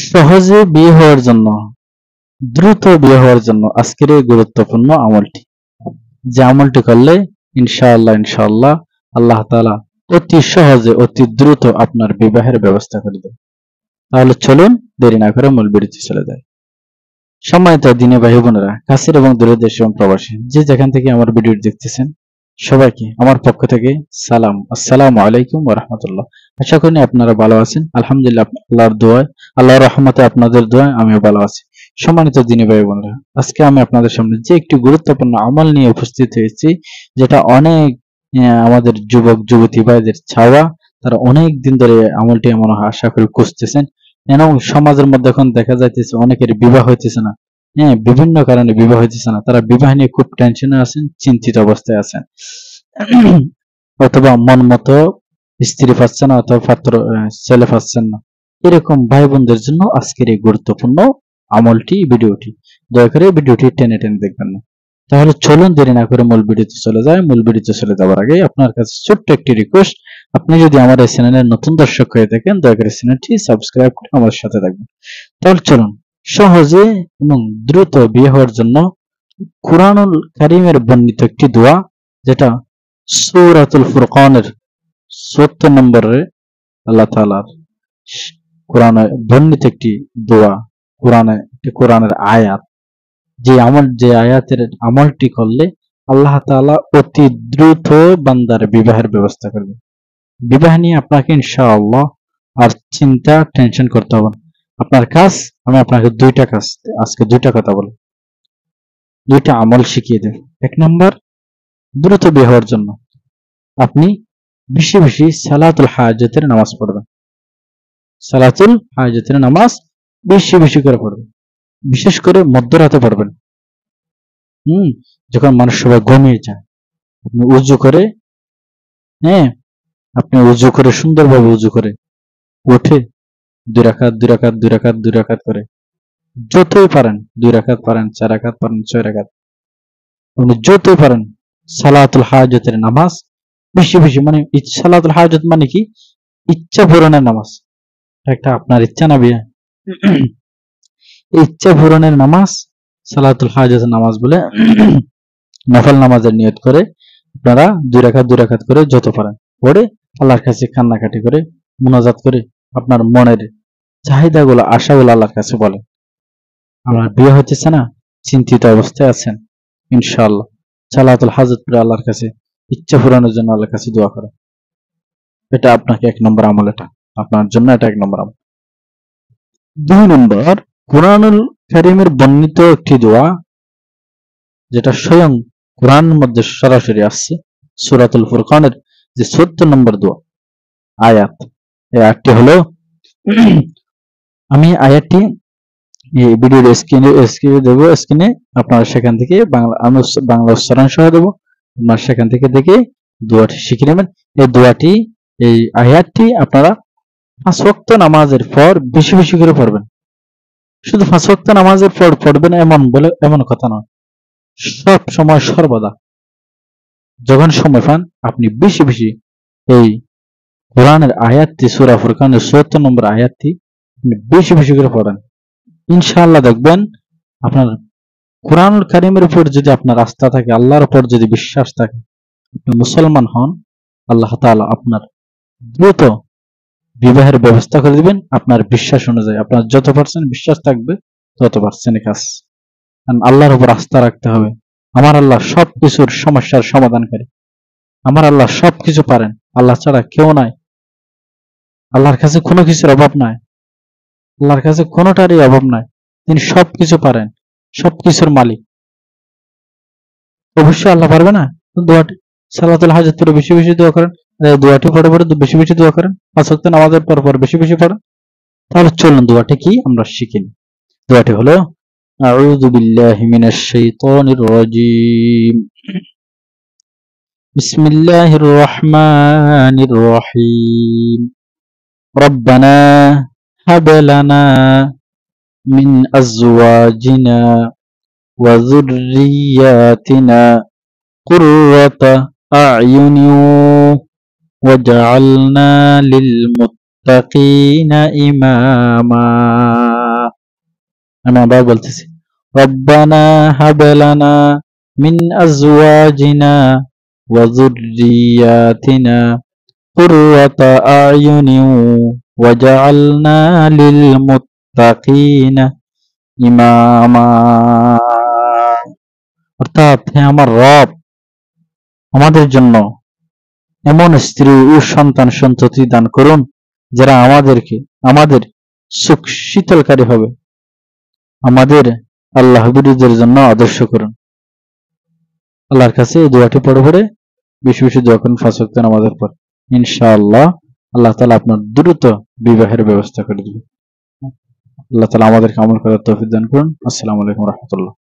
সহজে বিয়ে হওয়ার জন্য, দ্রুত বিয়ে হওয়ার জন্য আজকের এই গুরুত্বপূর্ণ আমলটি, যে আমলটি করলে ইনশাআল্লাহ আল্লাহ তাআলা অতি সহজে অতি দ্রুত আপনার বিবাহের ব্যবস্থা করে দেবে। তাহলে চলুন দেরি না করে মূল ভিডিওতে চলে যায়। সম্মানিত দিনী ভাই বোনেরা, কাছের এবং দূরের দেশ এবং প্রবাসী যে যেখান থেকে আমার ভিডিও দেখতেছেন, সবাইকে আমার পক্ষ থেকে সালাম, আসসালামু আলাইকুম ওয়া রাহমাতুল্লাহ। আশা করি আপনারা ভালো আছেন। আলহামদুলিল্লাহ, আল্লাহর দোয়ায়, আল্লাহর রহমতে, আপনাদের দোয়ায় আমিও ভালো আছি। সম্মানিত দিনী ভাই বোনেরা, আজকে আমি আপনাদের সামনে যে একটি গুরুত্বপূর্ণ আমল নিয়ে উপস্থিত হয়েছি, যেটা অনেক আমাদের যুবক যুবতী ভাইদের চাওয়া। তারা অনেক দিন ধরে আমলটি মনে হয় আশা করি খুঁজতেছেন। এবং সমাজের মধ্যে এখন দেখা যাইতেছে অনেকের বিবাহ হইতেছে না। হ্যাঁ, বিভিন্ন কারণে বিবাহ হইতেছে না। তারা বিবাহ নিয়ে খুব টেনশনে আছেন, চিন্তিত অবস্থায় আছেন। অথবা মন মতো স্ত্রী পাচ্ছেন না, অথবা পাত্র ছেলে পাচ্ছেন না। এরকম ভাই বোনদের জন্য আজকের এই গুরুত্বপূর্ণ আমলটি, ভিডিওটি। দয়া করে ভিডিওটি টেনে টেনে দেখবেন না। তাহলে চলুন দেরি না করে মূল ভিডিওতে চলে যায়। মূল ভিডিওতে চলে যাওয়ার আগে আপনার কাছে ছোট্ট একটি রিকোয়েস্ট, আপনি যদি আমার এই চ্যানেলের নতুন দর্শক হয়ে থাকেন, দয়া করে চ্যানেলটি সাবস্ক্রাইব করে আমার সাথে থাকবেন। তাহলে চলুন, সহজে এবং দ্রুত বিয়ে হওয়ার জন্য কুরআনুল কারীমের বর্ণিত একটি দোয়া, যেটা সূরাতুল ফুরকানের ৭০ নম্বরে আল্লাহ তাআলার কোরআনে বর্ণিত একটি দোয়া, কোরআনের আয়াত। যে আয়াতের আমলটি করলে আল্লাহ তাআলা অতি দ্রুত বান্দার বিবাহের ব্যবস্থা করবে। বিবাহ নিয়ে আপনাকে ইনশাআল্লাহ আর চিন্তা টেনশন করতে হবে না। আপনার কাজ, আমি আপনাকে আজকে দুইটা কথা বলবো, দুইটা আমল শিখিয়ে দেব। ১ নাম্বার, দ্রুত বিয়ে হওয়ার জন্য আপনি বেশি বেশি সালাতুল হাজতের নামাজ পড়বেন। সালাতুল হাজতের নামাজ বেশি বেশি করে পড়বেন, বিশেষ করে মধ্যরাতে পড়বেন। যখন মানুষ সবাই ঘুমিয়ে যায়, আপনি উজু করে, সুন্দরভাবে উজু করে উঠে 2 রাকাত করে, যতই পারেন 2 রাকাত পারেন, 4 রাকাত পারেন, 6 রাকাত, আপনি যতই পারেন সালাতুল হাজতের নামাজ বেশি বেশি, মানে সালাতুল হাজত মানে কি? ইচ্ছা পূরণের নামাজ। একটা আপনার ইচ্ছা না বিয়ে, ইচ্ছা পূরণের নামাজ সালাতুল হাজতের নামাজ বলে নফল নামাজের নিয়ত করে আপনারা 2 রাকাত করে যত পারেন পড়ে আল্লাহর কাছে কান্নাকাটি করে মুনাজাত করে আপনার মনের চাহিদাগুলো, আশাগুলো আল্লাহর কাছে বলেন। আমার বিয়ে হচ্ছে না, চিন্তিত অবস্থায় আছেন, ইনশাআল্লাহ সালাতুল হাজত পড়ে আল্লাহর কাছে ইচ্ছা পূরণের জন্য আল্লাহর কাছে দোয়া করেন। এটা আপনাকে 1 নম্বর আমল, এটা আপনার জন্য এটা 1 নম্বর আমল। 2 নম্বর, কুরআনুল কারীমের বর্ণিত একটি দোয়া, যেটা স্বয়ং কুরআনের মধ্যে সরাসরি আসছে, সূরাতুল ফুরকানের যে ৭০ নম্বর দোয়া আয়াত। এই আয়াতটি হলো, আমি আয়াতটি এই ভিডিওর স্ক্রিনে দেবো, স্ক্রিনে আপনারা সেখান থেকে বাংলা উচ্চারণ সহ দেবো, আপনারা সেখান থেকে দেখে দোয়াটি শিখে নেবেন। এই দোয়াটি, এই আয়াতটি আপনারা 5 ওয়াক্ত নামাজের পর বেশি বেশি করে পড়বেন। শুধু 5 ওয়াক্ত নামাজের পর পড়বেন এমন কথা নয়, সব সময় সর্বদা যখন সময় পান আপনি বেশি বেশি এই কোরআনের আয়াতটি, সূরা ফুরকানের ৭০ নম্বর আয়াতটি বেশি বেশি করে পড়েন। ইনশাআল্লাহ দেখবেন আপনার কুরআনুল কারীমের উপর যদি আপনার আস্থা থাকে, আল্লাহর উপর যদি বিশ্বাস থাকে, আপনি মুসলমান হন, আল্লাহ তাআলা আপনার দ্রুত বিবাহের ব্যবস্থা করে দিবেন। আপনার বিশ্বাস অনুযায়ী আপনার যত পার্সেন্ট বিশ্বাস থাকবে তত পার্সেন্ট কাজ। আল্লাহর উপর আস্থা রাখতে হবে। আমার আল্লাহ সবকিছুর সমস্যার সমাধানকারী, আমার আল্লাহ সবকিছু পারেন, আল্লাহ ছাড়া কেউ নাই, আল্লাহর কাছে কোনো কিছুর অভাব নাই, আল্লাহর কাছে কোনোটারই অভাব নাই, তিনি সবকিছু পারেন, সবকিছুর মালিক। অবশ্যই আল্লাহ পারবে না? দোয়াটি সালাতুল হাজত পড়ে বেশি বেশি দোয়া করেন, দোয়াটি পড়ে বেশি বেশি দোয়া করেন, 5 ওয়াক্ত নামাজের পর বেশি বেশি পড়েন। তাহলে চলুন দোয়াটি কি আমরা শিখে নিই। দোয়াটি হলো, আউযু বিল্লাহি মিনাশ শাইতানির রাজীম, বিসমিল্লাহির রহমানির রহিম, রব্বানা হাব লানা মিন আজওয়াজিনা ওয়া যুররিয়াতিনা কুররাতা আ'য়ুনিন ওয়াজআলনা লিল মুত্তাকিনা ইমামা। আমি আবার বলতেছি, রব্বানা হাবলানা মিন আজওয়াজিনা ওয়া যুররিয়াতিনা কুররাতা আয়ুনিন ওয়াজআলনা লিল মুত্তাকিনা ইমামা। অর্থাৎ হে আমার রব, আমাদের জন্য এমন স্ত্রী ও সন্তান সন্ততি দান করুন যারা আমাদের সুখ শীতলকারী হবে, আমাদের আল্লাহ বিরোধীদের জন্য আদর্শ করুন। আল্লাহর কাছে এই দোয়াটি পড়ে পড়ে বেশি বেশি দোয়া করুন 5 ওয়াক্ত নামাজের পর। ইনশাআল্লাহ আল্লাহ তাআলা আপনার দ্রুত বিবাহের ব্যবস্থা করে দিবেন। আল্লাহ তাআলা আমাদেরকে আমল করার তৌফিক দান করুন। আসসালামু আলাইকুম ওয়া রাহমাতুল্লাহ।